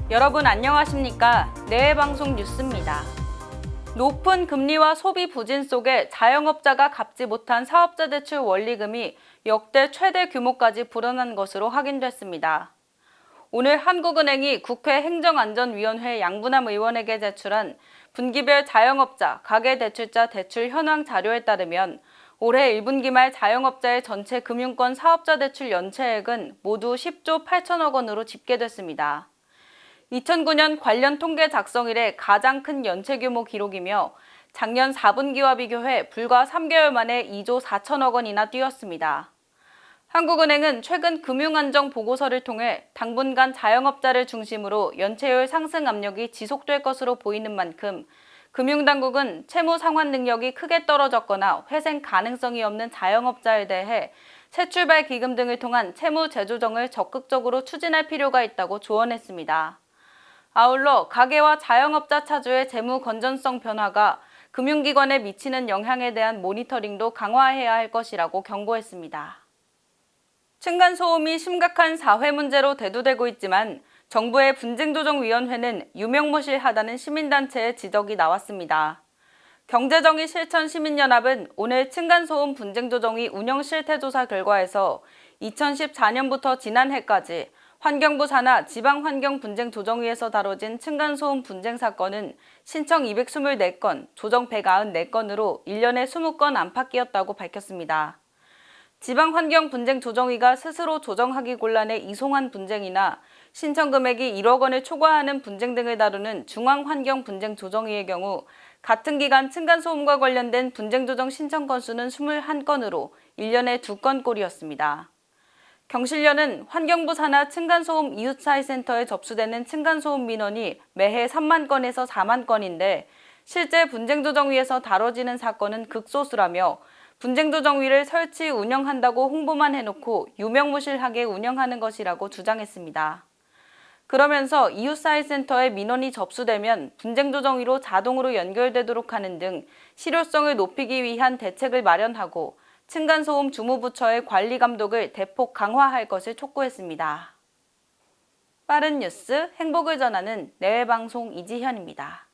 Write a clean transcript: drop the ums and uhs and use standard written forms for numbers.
여러분 안녕하십니까? 내외방송 뉴스입니다. 높은 금리와 소비 부진 속에 자영업자가 갚지 못한 사업자 대출 원리금이 역대 최대 규모까지 불어난 것으로 확인됐습니다. 오늘 한국은행이 국회 행정안전위원회 양부남 의원에게 제출한 분기별 자영업자, 가계대출자 대출 현황 자료에 따르면 올해 1분기 말 자영업자의 전체 금융권 사업자 대출 연체액은 모두 10조 8천억 원으로 집계됐습니다. 2009년 관련 통계 작성 이래 가장 큰 연체 규모 기록이며 작년 4분기와 비교해 불과 3개월 만에 2조 4천억 원이나 뛰었습니다. 한국은행은 최근 금융안정 보고서를 통해 당분간 자영업자를 중심으로 연체율 상승 압력이 지속될 것으로 보이는 만큼 금융당국은 채무 상환 능력이 크게 떨어졌거나 회생 가능성이 없는 자영업자에 대해 새출발 기금 등을 통한 채무 재조정을 적극적으로 추진할 필요가 있다고 조언했습니다. 아울러 가계와 자영업자 차주의 재무 건전성 변화가 금융기관에 미치는 영향에 대한 모니터링도 강화해야 할 것이라고 경고했습니다. 층간소음이 심각한 사회 문제로 대두되고 있지만 정부의 분쟁조정위원회는 유명무실하다는 시민단체의 지적이 나왔습니다. 경제정의 실천 시민연합은 오늘 층간소음 분쟁조정위 운영 실태조사 결과에서 2014년부터 지난해까지 환경부 산하 지방환경분쟁조정위에서 다뤄진 층간소음 분쟁 사건은 신청 224건, 조정 194건으로 1년에 20건 안팎이었다고 밝혔습니다. 지방환경분쟁조정위가 스스로 조정하기 곤란해 이송한 분쟁이나 신청 금액이 1억 원을 초과하는 분쟁 등을 다루는 중앙환경분쟁조정위의 경우 같은 기간 층간소음과 관련된 분쟁조정 신청 건수는 21건으로 1년에 2건꼴이었습니다. 경실련은 환경부 산하 층간소음 이웃사회센터에 접수되는 층간소음 민원이 매해 3만 건에서 4만 건인데 실제 분쟁조정위에서 다뤄지는 사건은 극소수라며 분쟁조정위를 설치 운영한다고 홍보만 해놓고 유명무실하게 운영하는 것이라고 주장했습니다. 그러면서 이웃사회센터에 민원이 접수되면 분쟁조정위로 자동으로 연결되도록 하는 등 실효성을 높이기 위한 대책을 마련하고 층간소음 주무부처의 관리 감독을 대폭 강화할 것을 촉구했습니다. 빠른 뉴스, 행복을 전하는 내외방송 이지현입니다.